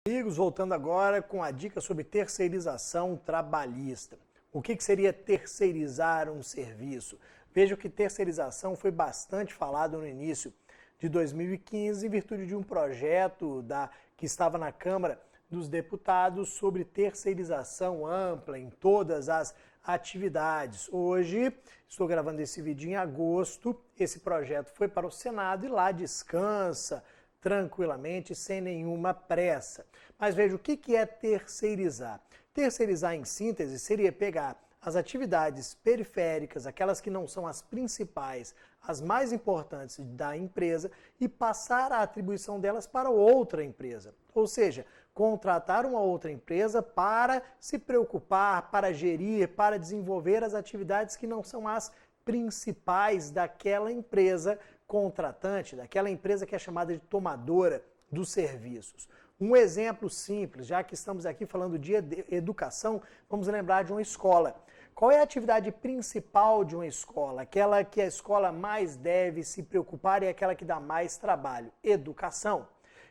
Amigos, voltando agora com a dica sobre terceirização trabalhista. O que seria terceirizar um serviço? Veja que terceirização foi bastante falado no início de 2015 em virtude de um projeto que estava na Câmara dos Deputados sobre terceirização ampla em todas as atividades. Hoje, estou gravando esse vídeo em agosto, esse projeto foi para o Senado e lá descansa tranquilamente, sem nenhuma pressa. Mas veja, o que é terceirizar? Terceirizar, em síntese, seria pegar as atividades periféricas, aquelas que não são as principais, as mais importantes da empresa, e passar a atribuição delas para outra empresa. Ou seja, contratar uma outra empresa para se preocupar, para gerir, para desenvolver as atividades que não são as principais daquela empresa contratante, daquela empresa que é chamada de tomadora dos serviços. Um exemplo simples, já que estamos aqui falando de educação, vamos lembrar de uma escola. Qual é a atividade principal de uma escola? Aquela que a escola mais deve se preocupar e aquela que dá mais trabalho? Educação.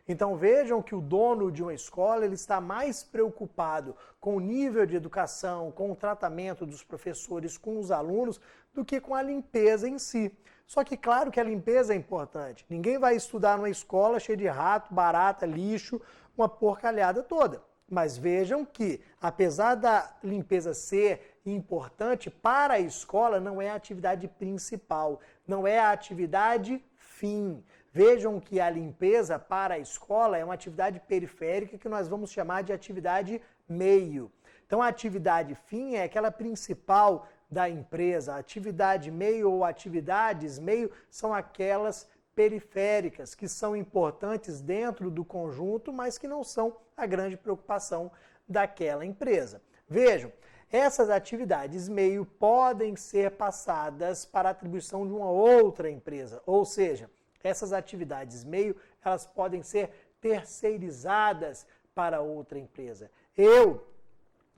Então vejam que o dono de uma escola ele está mais preocupado com o nível de educação, com o tratamento dos professores, com os alunos, do que com a limpeza em si. Só que claro que a limpeza é importante. Ninguém vai estudar numa escola cheia de rato, barata, lixo, uma porcalhada toda. Mas vejam que, apesar da limpeza ser importante, para a escola não é a atividade principal, não é a atividade fim. Vejam que a limpeza para a escola é uma atividade periférica que nós vamos chamar de atividade meio. Então a atividade fim é aquela principal da empresa, a atividade meio ou atividades meio são aquelas periféricas que são importantes dentro do conjunto, mas que não são a grande preocupação daquela empresa. Vejam, essas atividades meio podem ser passadas para a atribuição de uma outra empresa, ou seja, essas atividades meio, elas podem ser terceirizadas para outra empresa.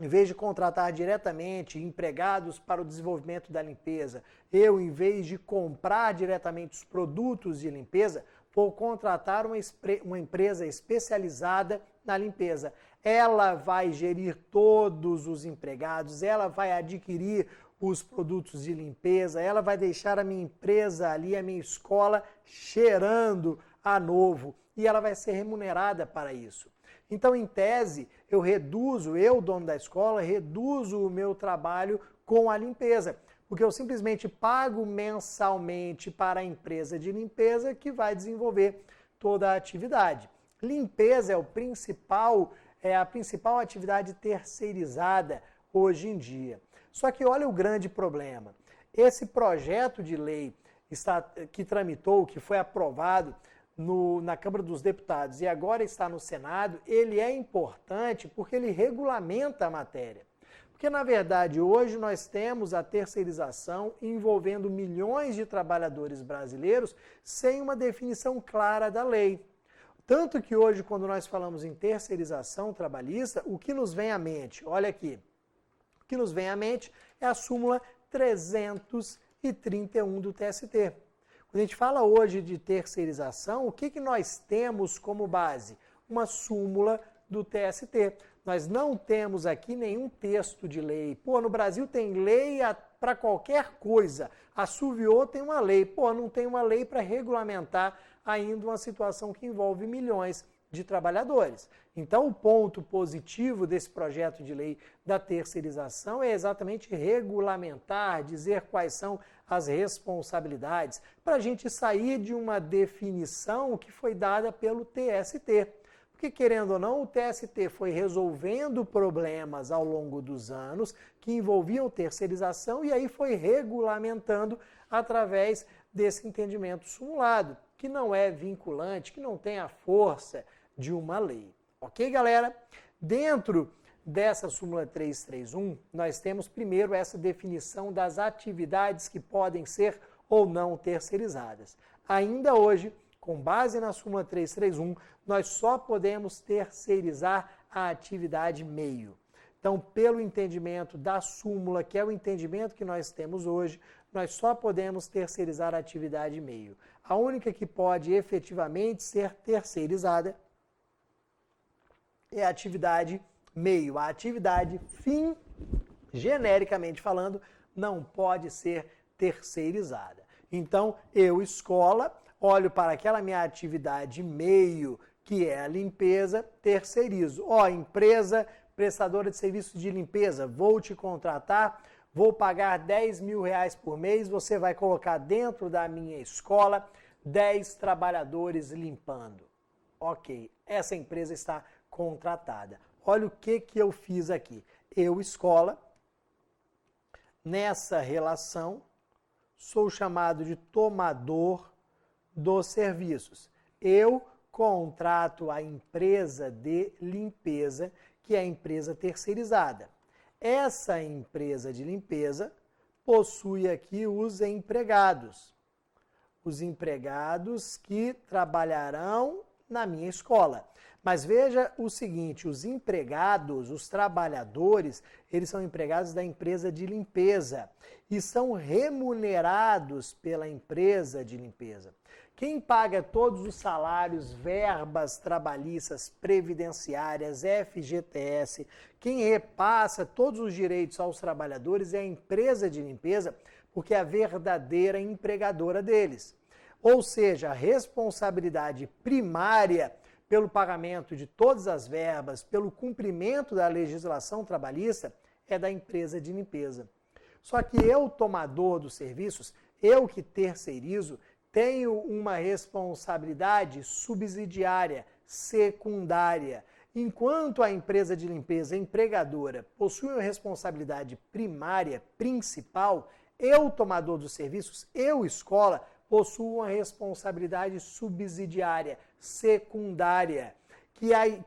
Em vez de contratar diretamente empregados para o desenvolvimento da limpeza, em vez de comprar diretamente os produtos de limpeza, vou contratar uma empresa especializada na limpeza. Ela vai gerir todos os empregados, ela vai adquirir os produtos de limpeza, ela vai deixar a minha empresa ali, a minha escola, cheirando a novo e ela vai ser remunerada para isso. Então, em tese, eu, dono da escola, reduzo o meu trabalho com a limpeza, porque eu simplesmente pago mensalmente para a empresa de limpeza que vai desenvolver toda a atividade. Limpeza é a principal atividade terceirizada hoje em dia. Só que olha o grande problema. Esse projeto de lei que tramitou, que foi aprovado na Câmara dos Deputados e agora está no Senado, ele é importante porque ele regulamenta a matéria. Porque, na verdade, hoje nós temos a terceirização envolvendo milhões de trabalhadores brasileiros sem uma definição clara da lei. Tanto que hoje, quando nós falamos em terceirização trabalhista, o que nos vem à mente? Olha aqui. O que nos vem à mente é a súmula 331 do TST. Quando a gente fala hoje de terceirização, o que nós temos como base? Uma súmula do TST. Nós não temos aqui nenhum texto de lei. No Brasil tem lei para qualquer coisa. Assoviou tem uma lei. Não tem uma lei para regulamentar ainda uma situação que envolve milhões de trabalhadores. Então, o ponto positivo desse projeto de lei da terceirização é exatamente regulamentar, dizer quais são as responsabilidades, para a gente sair de uma definição que foi dada pelo TST. Porque, querendo ou não, o TST foi resolvendo problemas ao longo dos anos que envolviam terceirização e aí foi regulamentando através desse entendimento simulado, que não é vinculante, que não tem a força de uma lei. Ok, galera? Dentro dessa súmula 331, nós temos primeiro essa definição das atividades que podem ser ou não terceirizadas. Ainda hoje, com base na súmula 331, nós só podemos terceirizar a atividade meio. Então, pelo entendimento da súmula, que é o entendimento que nós temos hoje, nós só podemos terceirizar a atividade meio. A única que pode efetivamente ser terceirizada é a atividade meio. A atividade fim, genericamente falando, não pode ser terceirizada. Então, eu, escola, olho para aquela minha atividade meio, que é a limpeza, terceirizo. Empresa prestadora de serviços de limpeza, vou te contratar, vou pagar R$10.000 por mês, você vai colocar dentro da minha escola 10 trabalhadores limpando. Ok, essa empresa está contratada. Olha o que eu fiz aqui. Eu, escola, nessa relação, sou chamado de tomador dos serviços. Eu contrato a empresa de limpeza, que é a empresa terceirizada. Essa empresa de limpeza possui aqui os empregados. Os empregados que trabalharão na minha escola. Mas veja o seguinte, os empregados, os trabalhadores, eles são empregados da empresa de limpeza e são remunerados pela empresa de limpeza. Quem paga todos os salários, verbas trabalhistas, previdenciárias, FGTS, quem repassa todos os direitos aos trabalhadores é a empresa de limpeza, porque é a verdadeira empregadora deles. Ou seja, a responsabilidade primária pelo pagamento de todas as verbas, pelo cumprimento da legislação trabalhista, é da empresa de limpeza. Só que eu, tomador dos serviços, eu que terceirizo, tenho uma responsabilidade subsidiária, secundária. Enquanto a empresa de limpeza empregadora possui uma responsabilidade primária, principal, eu, tomador dos serviços, eu, escola, possuo uma responsabilidade subsidiária, secundária,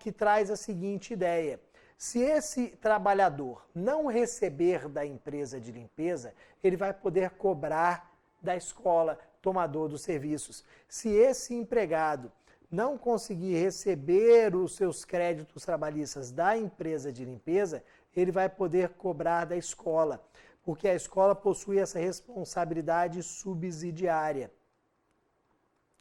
que traz a seguinte ideia. Se esse trabalhador não receber da empresa de limpeza, ele vai poder cobrar da escola, tomador dos serviços. Se esse empregado não conseguir receber os seus créditos trabalhistas da empresa de limpeza, ele vai poder cobrar da escola, porque a escola possui essa responsabilidade subsidiária.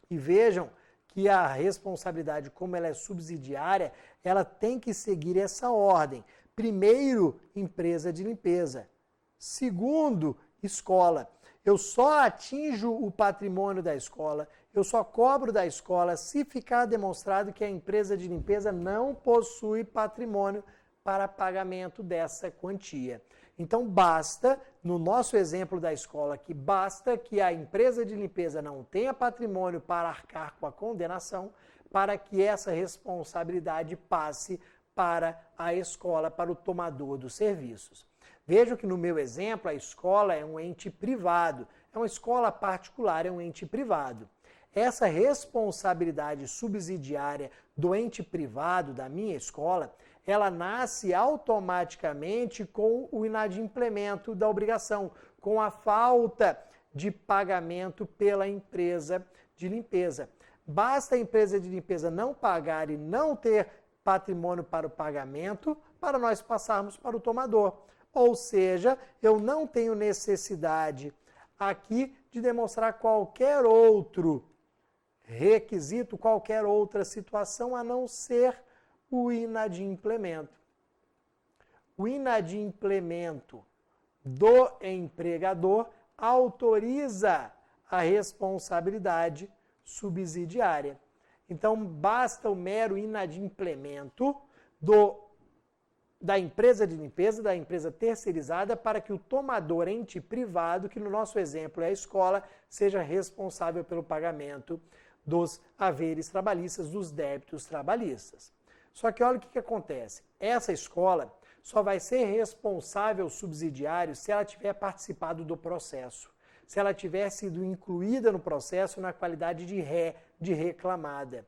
E vejam que a responsabilidade, como ela é subsidiária, ela tem que seguir essa ordem. Primeiro, empresa de limpeza. Segundo, escola. Eu só atinjo o patrimônio da escola, eu só cobro da escola se ficar demonstrado que a empresa de limpeza não possui patrimônio para pagamento dessa quantia. Então basta, no nosso exemplo da escola aqui, basta que a empresa de limpeza não tenha patrimônio para arcar com a condenação, para que essa responsabilidade passe para a escola, para o tomador dos serviços. Vejam que no meu exemplo a escola é um ente privado, é uma escola particular, é um ente privado. Essa responsabilidade subsidiária do ente privado da minha escola, ela nasce automaticamente com o inadimplemento da obrigação, com a falta de pagamento pela empresa de limpeza. Basta a empresa de limpeza não pagar e não ter patrimônio para o pagamento, para nós passarmos para o tomador. Ou seja, eu não tenho necessidade aqui de demonstrar qualquer outro requisito, qualquer outra situação, a não ser o inadimplemento. O inadimplemento do empregador autoriza a responsabilidade subsidiária. Então, basta o mero inadimplemento da empresa de limpeza, da empresa terceirizada, para que o tomador ente privado, que no nosso exemplo é a escola, seja responsável pelo pagamento dos haveres trabalhistas, dos débitos trabalhistas. Só que olha o que acontece. Essa escola só vai ser responsável subsidiário se ela tiver participado do processo, se ela tiver sido incluída no processo na qualidade de reclamada.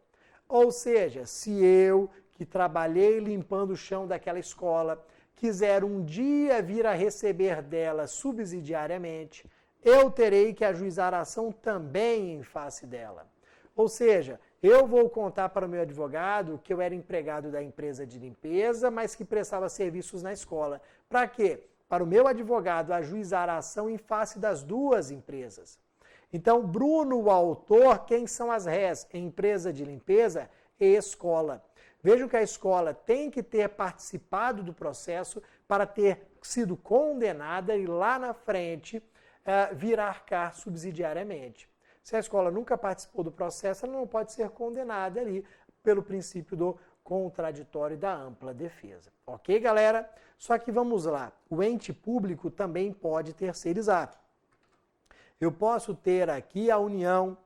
Ou seja, se eu, que trabalhei limpando o chão daquela escola, quiser um dia vir a receber dela subsidiariamente, eu terei que ajuizar a ação também em face dela. Ou seja, eu vou contar para o meu advogado que eu era empregado da empresa de limpeza, mas que prestava serviços na escola. Para quê? Para o meu advogado ajuizar a ação em face das duas empresas. Então, Bruno, o autor, quem são as rés? Empresa de limpeza e escola. Vejam que a escola tem que ter participado do processo para ter sido condenada e lá na frente vir a arcar subsidiariamente. Se a escola nunca participou do processo, ela não pode ser condenada ali pelo princípio do contraditório e da ampla defesa. Ok, galera? Só que vamos lá. O ente público também pode terceirizar. Eu posso ter aqui a União,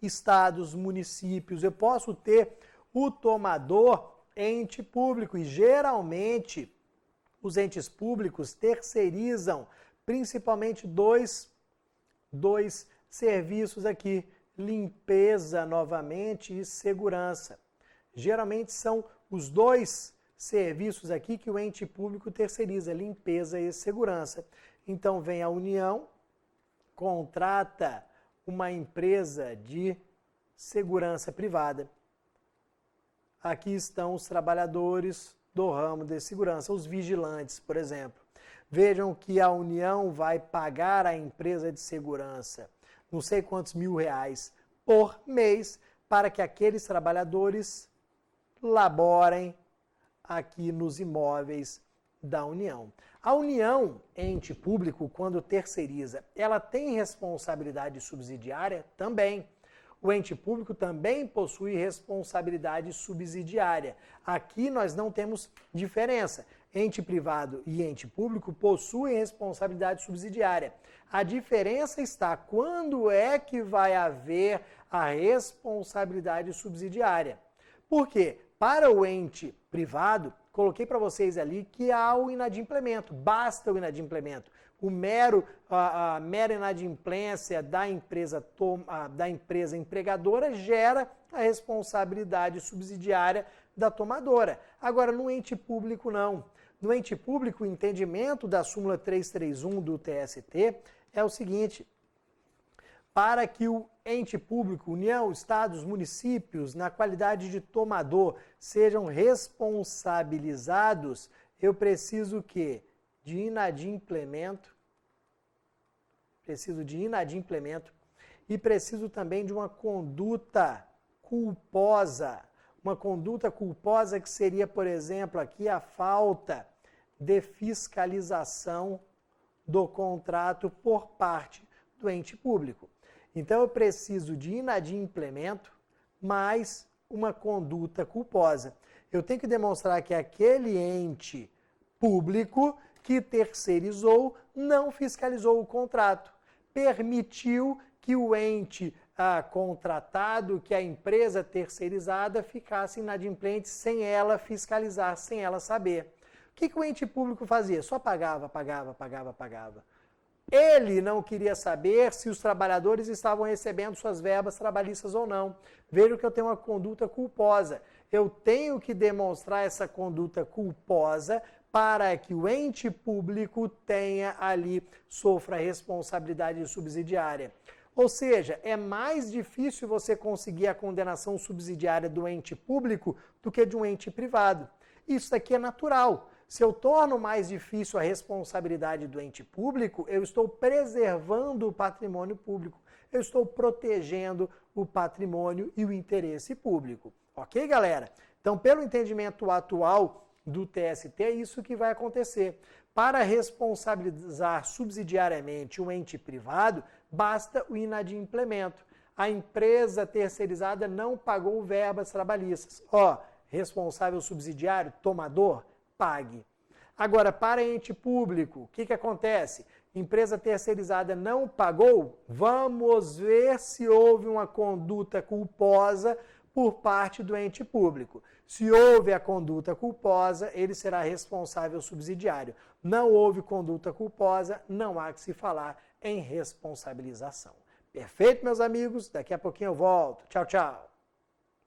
estados, municípios, eu posso ter o tomador ente público e geralmente os entes públicos terceirizam principalmente dois serviços aqui, limpeza novamente e segurança. Geralmente são os dois serviços aqui que o ente público terceiriza, limpeza e segurança. Então vem a União, contrata uma empresa de segurança privada. Aqui estão os trabalhadores do ramo de segurança, os vigilantes, por exemplo. Vejam que a União vai pagar à empresa de segurança não sei quantos R$1.000 por mês para que aqueles trabalhadores laborem aqui nos imóveis da União. A União, ente público, quando terceiriza, ela tem responsabilidade subsidiária? Também. O ente público também possui responsabilidade subsidiária. Aqui nós não temos diferença. Ente privado e ente público possuem responsabilidade subsidiária. A diferença está quando é que vai haver a responsabilidade subsidiária. Por quê? Para o ente privado, coloquei para vocês ali que há o inadimplemento, basta o inadimplemento. A mera inadimplência da empresa empregadora gera a responsabilidade subsidiária da tomadora. Agora, no ente público, não. No ente público, o entendimento da súmula 331 do TST é o seguinte: para que o ente público, União, estados, municípios, na qualidade de tomador, sejam responsabilizados, eu preciso que de inadimplemento, e preciso também de uma conduta culposa. Uma conduta culposa que seria, por exemplo, aqui a falta de fiscalização do contrato por parte do ente público. Então, eu preciso de inadimplemento mais uma conduta culposa. Eu tenho que demonstrar que aquele ente público que terceirizou não fiscalizou o contrato, permitiu que o ente contratado, que a empresa terceirizada ficasse inadimplente sem ela fiscalizar, sem ela saber. O que o ente público fazia? Só pagava. Ele não queria saber se os trabalhadores estavam recebendo suas verbas trabalhistas ou não. Vejam que eu tenho uma conduta culposa. Eu tenho que demonstrar essa conduta culposa para que o ente público tenha ali, sofra responsabilidade subsidiária. Ou seja, é mais difícil você conseguir a condenação subsidiária do ente público do que de um ente privado. Isso aqui é natural. Se eu torno mais difícil a responsabilidade do ente público, eu estou preservando o patrimônio público. Eu estou protegendo o patrimônio e o interesse público. Ok, galera? Então, pelo entendimento atual do TST, é isso que vai acontecer. Para responsabilizar subsidiariamente um ente privado, basta o inadimplemento. A empresa terceirizada não pagou verbas trabalhistas. Responsável subsidiário, tomador, pague. Agora, para ente público, o que acontece? Empresa terceirizada não pagou? Vamos ver se houve uma conduta culposa por parte do ente público. Se houve a conduta culposa, ele será responsável subsidiário. Não houve conduta culposa, não há que se falar em responsabilização. Perfeito, meus amigos? Daqui a pouquinho eu volto. Tchau, tchau.